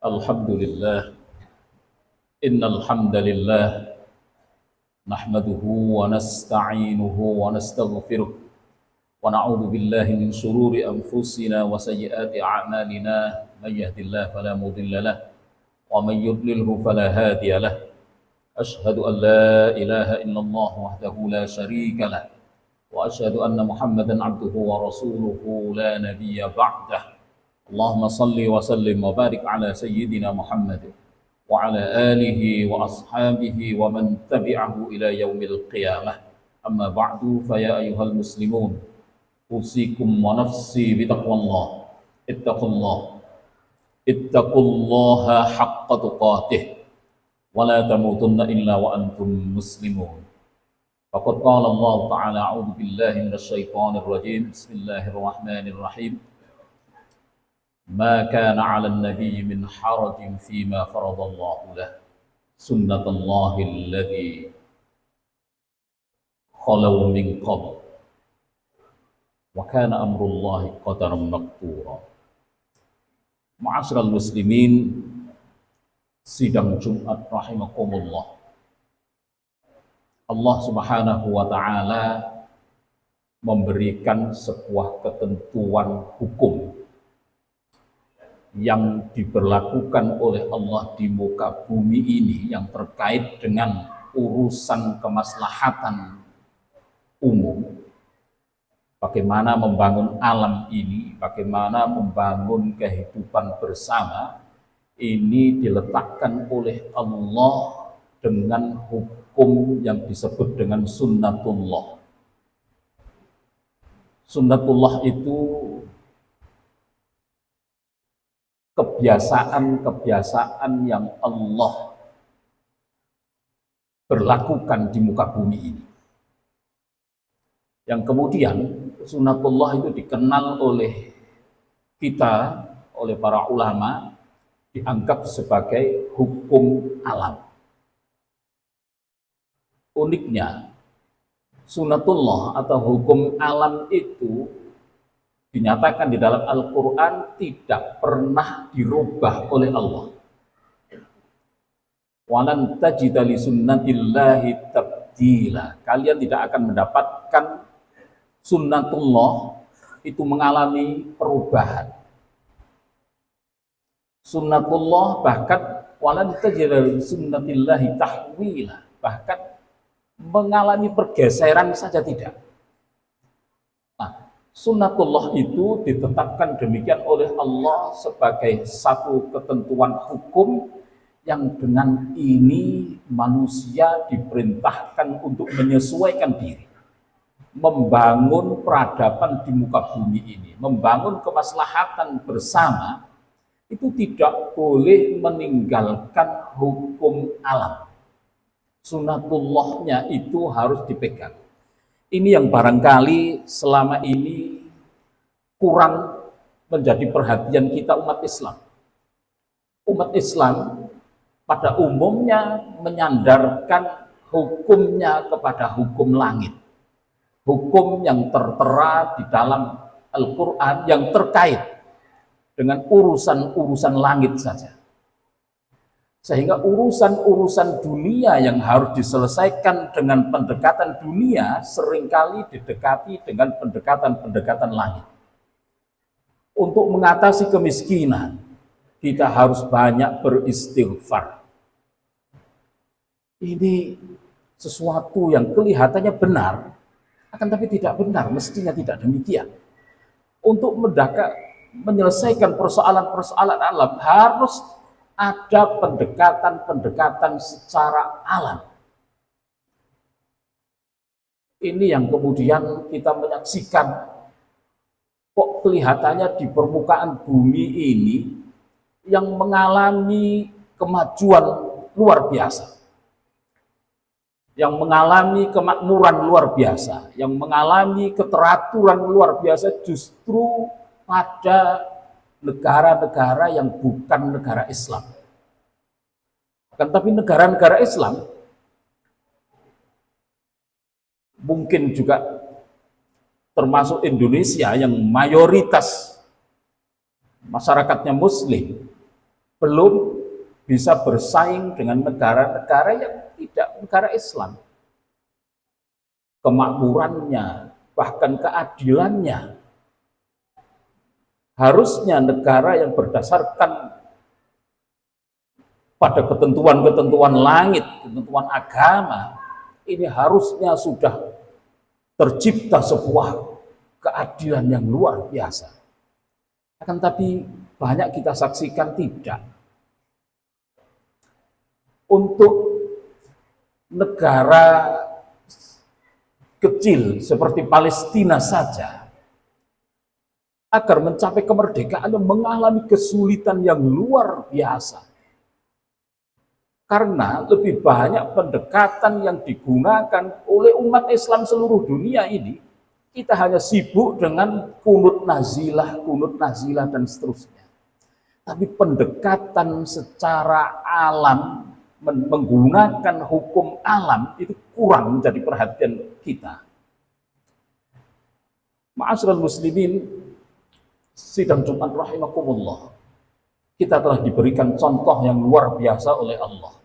Alhamdulillah, innal hamdalillah nahmaduhu wa nasta'inuhu wa nastaghfiruh wa na'udzu billahi min shururi anfusina wa sayyiati a'malina may yahdihillahu fala mudilla lahu wa may yudlilhu fala hadiya lahu asyhadu an la ilaha illallah wahdahu la syarika lahu wa asyhadu anna Muhammadan abduhu wa rasuluhu la nabiyya ba'dah. Allahumma salli wa sallim wa barik ala sayyidina Muhammad wa ala alihi wa ashabihi wa man tabi'ahu ila yaumil qiyamah. Amma ba'du fa ya ayyuhal muslimun usikum wa nafsi bi taqwallah. Ittaqullaha haqqa tuqatih wa la tamutunna illa wa antum muslimun. Faqad qala Allah ta'ala a'udzu billahi minasy syaithanir rajim. Bismillahirrahmanirrahim. ما كان على النبي من حرج فيما فرض الله له سنة الله الذي خلوا من قبل وكان أمر الله قدرا مقدورا. Ma'asyiral muslimin, sidang Jumat rahimakumullah. Allah Subhanahu wa taala memberikan sebuah ketentuan hukum yang diberlakukan oleh Allah di muka bumi ini yang terkait dengan urusan kemaslahatan umum. Bagaimana membangun alam ini, bagaimana membangun kehidupan bersama, ini diletakkan oleh Allah dengan hukum yang disebut dengan sunnatullah. Sunnatullah itu kebiasaan-kebiasaan yang Allah berlakukan di muka bumi ini. Yang kemudian sunnatullah itu dikenal oleh kita, oleh para ulama, dianggap sebagai hukum alam. Uniknya, sunnatullah atau hukum alam itu dinyatakan di dalam Al-Quran tidak pernah dirubah oleh Allah. Walan tajida li sunnatillahi tabdila. Kalian tidak akan mendapatkan sunnatullah itu mengalami perubahan. Sunnatullah bahkan walan tajida li sunnatillahi tahwila, bahkan mengalami pergeseran saja tidak. Sunnatullah itu ditetapkan demikian oleh Allah sebagai satu ketentuan hukum yang dengan ini manusia diperintahkan untuk menyesuaikan diri, membangun peradaban di muka bumi ini, membangun kemaslahatan bersama. Itu tidak boleh meninggalkan hukum alam. Sunnatullahnya itu harus dipegang. Ini yang barangkali selama ini kurang menjadi perhatian kita umat Islam. Umat Islam pada umumnya menyandarkan hukumnya kepada hukum langit. Hukum yang tertera di dalam Al-Quran yang terkait dengan urusan-urusan langit saja. Sehingga urusan-urusan dunia yang harus diselesaikan dengan pendekatan dunia seringkali didekati dengan pendekatan-pendekatan langit. Untuk mengatasi kemiskinan, kita harus banyak beristighfar. Ini sesuatu yang kelihatannya benar, akan tapi tidak benar, mestinya tidak demikian. Untuk menyelesaikan persoalan-persoalan alam harus ada pendekatan-pendekatan secara alam. Ini yang kemudian kita menyaksikan, kok kelihatannya di permukaan bumi ini yang mengalami kemajuan luar biasa, yang mengalami kemakmuran luar biasa, yang mengalami keteraturan luar biasa justru pada negara-negara yang bukan negara Islam. Akan tapi negara-negara Islam mungkin juga termasuk Indonesia yang mayoritas masyarakatnya Muslim, belum bisa bersaing dengan negara-negara yang tidak negara Islam. Kemakmurannya, bahkan keadilannya. Harusnya negara yang berdasarkan pada ketentuan-ketentuan langit, ketentuan agama, ini harusnya sudah tercipta sebuah keadilan yang luar biasa. Akan tapi banyak kita saksikan tidak. Untuk negara kecil seperti Palestina saja, agar mencapai kemerdekaan mengalami kesulitan yang luar biasa. Karena lebih banyak pendekatan yang digunakan oleh umat Islam seluruh dunia ini, kita hanya sibuk dengan kunut nazilah, dan seterusnya. Tapi pendekatan secara alam, menggunakan hukum alam, itu kurang menjadi perhatian kita. Ma'asyiral muslimin, sidang Jumat rahimakumullah, kita telah diberikan contoh yang luar biasa oleh Allah.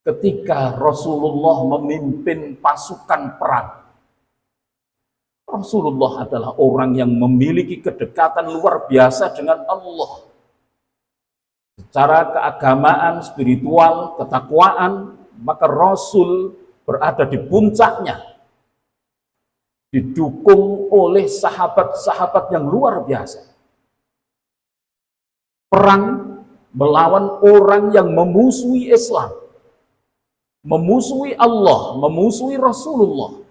Ketika Rasulullah memimpin pasukan perang, Rasulullah adalah orang yang memiliki kedekatan luar biasa dengan Allah. Secara keagamaan, spiritual, ketakwaan, maka Rasul berada di puncaknya, didukung oleh sahabat-sahabat yang luar biasa. Perang melawan orang yang memusuhi Islam, memusuhi Allah, memusuhi Rasulullah,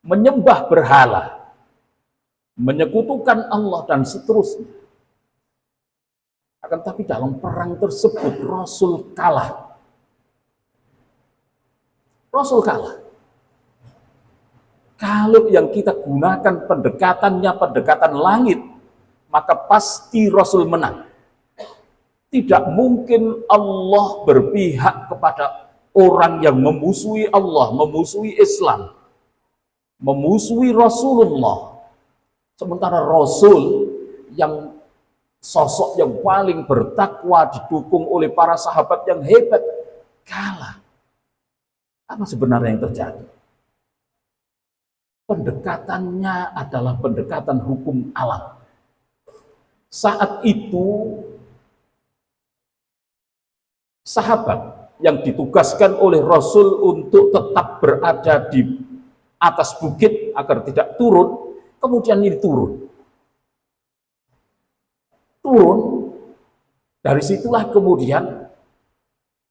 menyembah berhala, menyekutukan Allah, dan seterusnya. Akan tapi dalam perang tersebut Rasul kalah. Rasul kalah. Kalau yang kita gunakan pendekatannya pendekatan langit, maka pasti Rasul menang. Tidak mungkin Allah berpihak kepada orang yang memusuhi Allah, memusuhi Islam, memusuhi Rasulullah. Sementara Rasul yang sosok yang paling bertakwa, didukung oleh para sahabat yang hebat, kalah. Apa sebenarnya yang terjadi? Pendekatannya adalah pendekatan hukum alam. Saat itu sahabat yang ditugaskan oleh Rasul untuk tetap berada di atas bukit agar tidak turun, kemudian ini turun. Dari situlah kemudian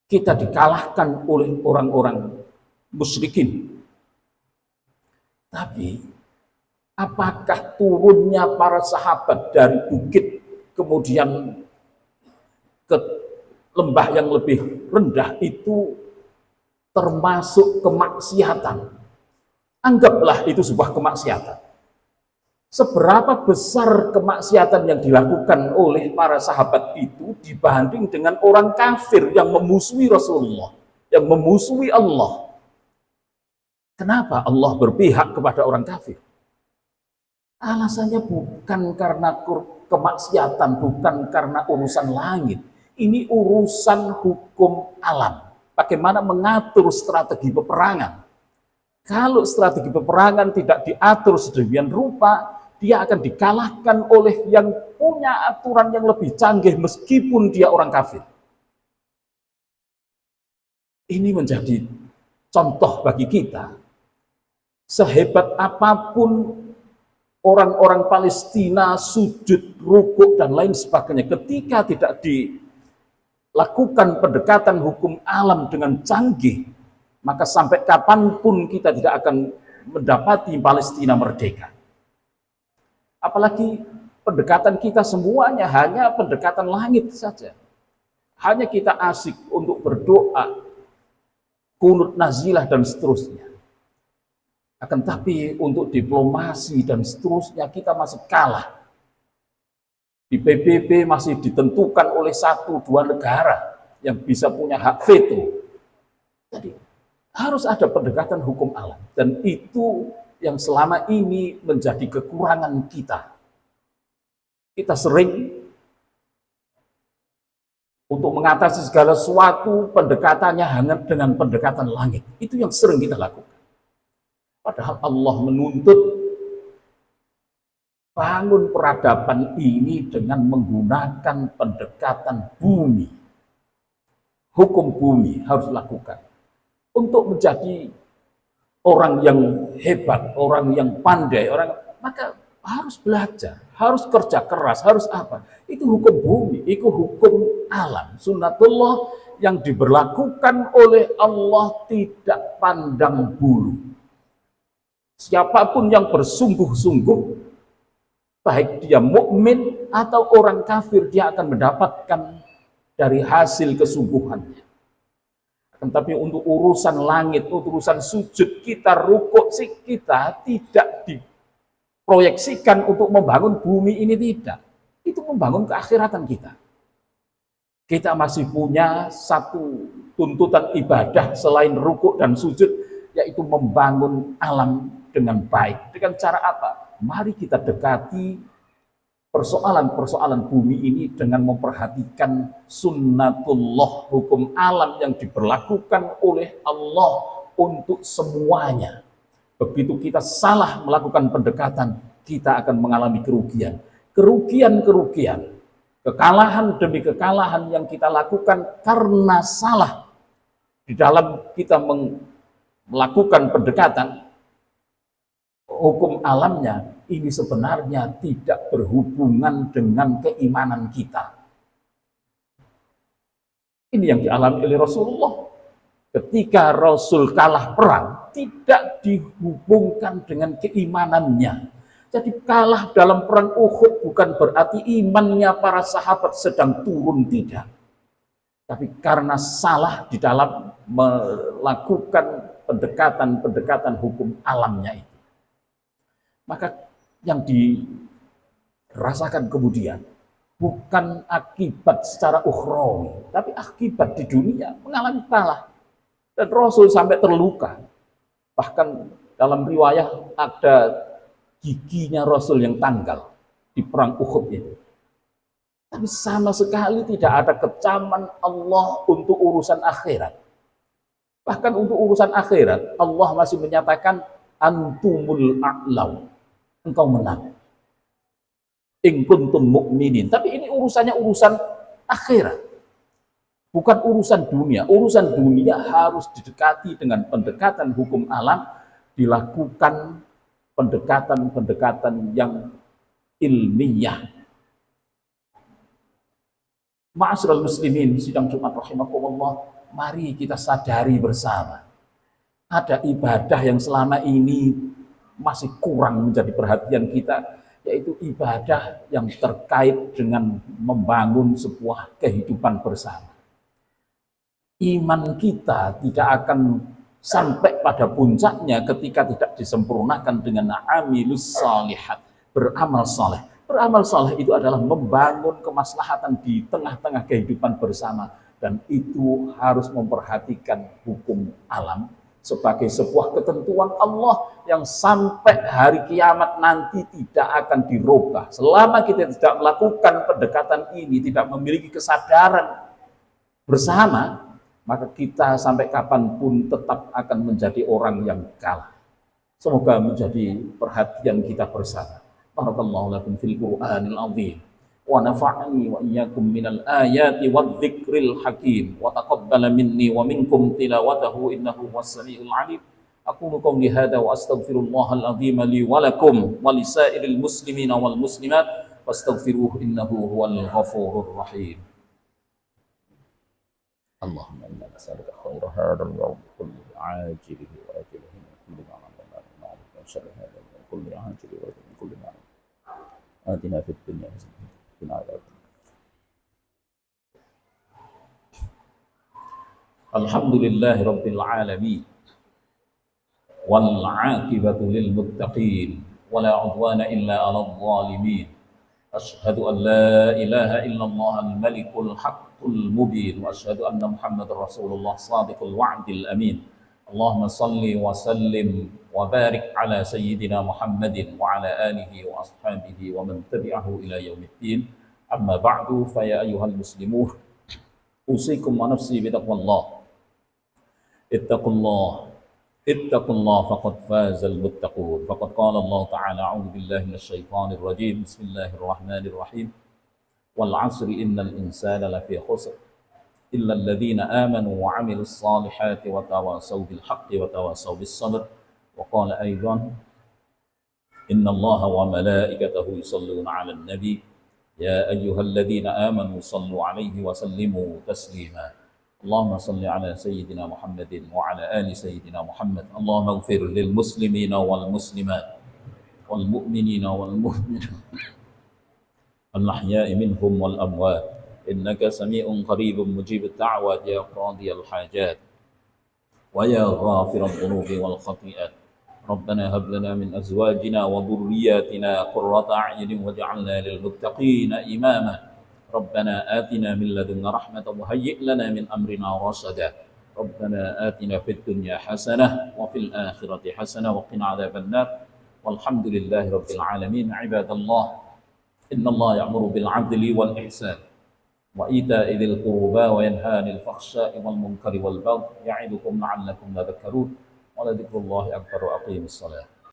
kita dikalahkan oleh orang-orang musyrikin. Tapi apakah turunnya para sahabat dari bukit kemudian ke lembah yang lebih rendah itu termasuk kemaksiatan? Anggaplah itu sebuah kemaksiatan. Seberapa besar kemaksiatan yang dilakukan oleh para sahabat itu dibanding dengan orang kafir yang memusuhi Rasulullah, yang memusuhi Allah? Kenapa Allah berpihak kepada orang kafir? Alasannya bukan karena kemaksiatan, bukan karena urusan langit. Ini urusan hukum alam. Bagaimana mengatur strategi peperangan. Kalau strategi peperangan tidak diatur sedemikian rupa, dia akan dikalahkan oleh yang punya aturan yang lebih canggih meskipun dia orang kafir. Ini menjadi contoh bagi kita. Sehebat apapun orang-orang Palestina sujud, rukuk, dan lain sebagainya, ketika tidak dilakukan pendekatan hukum alam dengan canggih, maka sampai kapanpun kita tidak akan mendapati Palestina merdeka. Apalagi pendekatan kita semuanya hanya pendekatan langit saja. Hanya kita asik untuk berdoa, kunut nazilah, dan seterusnya. Akan tapi untuk diplomasi dan seterusnya kita masih kalah. Di PBB masih ditentukan oleh 1-2 negara yang bisa punya hak veto. Jadi harus ada pendekatan hukum alam, dan itu yang selama ini menjadi kekurangan kita. Kita sering Untuk mengatasi segala sesuatu, pendekatannya hanya dengan pendekatan langit. Itu yang sering kita lakukan. Padahal Allah menuntut bangun peradaban ini dengan menggunakan pendekatan bumi. Hukum bumi harus dilakukan. Untuk menjadi orang yang hebat, orang yang pandai, maka harus belajar, harus kerja keras, harus apa? Itu hukum bumi, itu hukum alam, sunnatullah yang diberlakukan oleh Allah tidak pandang bulu. Siapapun yang bersungguh-sungguh, baik dia mukmin atau orang kafir, dia akan mendapatkan dari hasil kesungguhannya. Tetapi untuk urusan langit, urusan sujud kita, rukuk kita tidak diproyeksikan untuk membangun bumi ini, tidak. Itu membangun keakhiratan kita. Kita masih punya satu tuntutan ibadah selain rukuk dan sujud, yaitu membangun alam dengan baik. Dengan cara apa? Mari kita dekati persoalan-persoalan bumi ini dengan memperhatikan sunnatullah, hukum alam yang diberlakukan oleh Allah untuk semuanya. Begitu kita salah melakukan pendekatan, kita akan mengalami kerugian. Kerugian, kekalahan demi kekalahan yang kita lakukan karena salah di dalam kita melakukan pendekatan hukum alamnya. Ini sebenarnya tidak berhubungan dengan keimanan kita. Ini yang dialami oleh Rasulullah. Ketika Rasul kalah perang, tidak dihubungkan dengan keimanannya. Jadi kalah dalam perang Uhud bukan berarti imannya para sahabat sedang turun, tidak. Tapi karena salah di dalam melakukan pendekatan-pendekatan hukum alamnya itu. Maka yang dirasakan kemudian bukan akibat secara ukhrawi, tapi akibat di dunia mengalami kalah. Dan Rasul sampai terluka. Bahkan dalam riwayat ada giginya Rasul yang tanggal di perang Uhud itu. Tapi sama sekali tidak ada kecaman Allah untuk urusan akhirat. Bahkan untuk urusan akhirat Allah masih menyatakan antumul a'law, engkau menang. In kuntum mu'minin. Tapi ini urusannya urusan akhirat. Bukan urusan dunia. Urusan dunia harus didekati dengan pendekatan hukum alam, dilakukan pendekatan-pendekatan yang ilmiah. Ma'asyiral muslimin, sidang Jumat rahimakumullah, mari kita sadari bersama. Ada ibadah yang selama ini masih kurang menjadi perhatian kita, yaitu ibadah yang terkait dengan membangun sebuah kehidupan bersama. Iman kita tidak akan sampai pada puncaknya ketika tidak disempurnakan dengan amilus salihat, beramal saleh. Beramal saleh itu adalah membangun kemaslahatan di tengah-tengah kehidupan bersama, dan itu harus memperhatikan hukum alam sebagai sebuah ketentuan Allah yang sampai hari kiamat nanti tidak akan dirubah. Selama kita tidak melakukan pendekatan ini, tidak memiliki kesadaran bersama, maka kita sampai kapanpun tetap akan menjadi orang yang kalah. Semoga menjadi perhatian kita bersama. Barakallahu lakum fil Qur'anil azim. Wa nafa'ani wa iyyakum minal ayati wadh-dhikril hakim wa taqabbala minni wa minkum tilawatahu innahu was-sami'ul 'alim. Aqulu qawli hadza wa astaghfirullahal azim li wa lakum wa lisairil muslimina wal muslimat fastaghfiruhu innahu huwal ghafurur rahim. Allahumma inna nas'aluka khaira hadzal yawm kulli 'ajilihi wa ajilihi min kulli ma 'amilna wa sharri hadzal yawm kulli 'ajilihi wa min kulli ma 'amilna. Atina fid dunya hasanah. Alhamdulillahi rabbil alamin wal 'aqibatu lil muttaqin wala 'udwana illa 'alal zalimin. Asyhadu an la ilaha illallah al malikul haqqul mubin wa asyhadu anna muhammadar rasulullah shadiqul wa'dil amin. Allahumma salli wa sallim wa barik ala sayyidina Muhammadin wa ala alihi wa ashabihi wa man tabi'ahu ila yaumiddin. Amma ba'du, fa ya ayyuhal muslimun أوصيكم ونفسي بتقوى الله. اتقوا الله اتقوا الله فقد فاز المتقون. فقد قال الله تعالى: أعوذ بالله من الشيطان الرجيم، بسم الله الرحمن الرحيم، والعصر إن الإنسان لفي خسر إلا الذين آمنوا وعملوا الصالحات وتواصوا بالحق وتواصوا بالصبر. وقال أيضا: إن الله وملائكته يصلون على النبي يا أيها الذين آمنوا صلوا عليه وسلموا تسليما. اللهم صل على سيدنا محمد وعلى آل سيدنا محمد. اللهم اغفر للمسلمين والمسلمات والمؤمنين والمؤمنات الأحياء منهم والأموات، إنك سميع قريب مجيب الدعوات يا قاضي الحاجات ويا غافر الذنوب والخطيئات. ربنا هب لنا من أزواجنا وذرياتنا قرة أعين واجعلنا للمتقين إماما. ربنا آتنا من لدنك رحمة وهيئ لنا من أمرنا رشدا. ربنا آتنا في الدنيا حسنة وفي الآخرة حسنة وقنا عذاب النار. والحمد لله رب العالمين. عباد الله، إن الله يأمر بالعدل والإحسان وإيتاء ذي القربى وينهى عن الفحشاء والمنكر والبغي يعظكم لعلكم تذكرون. ولذكر الله أكبر. وأقيموا الصلاة.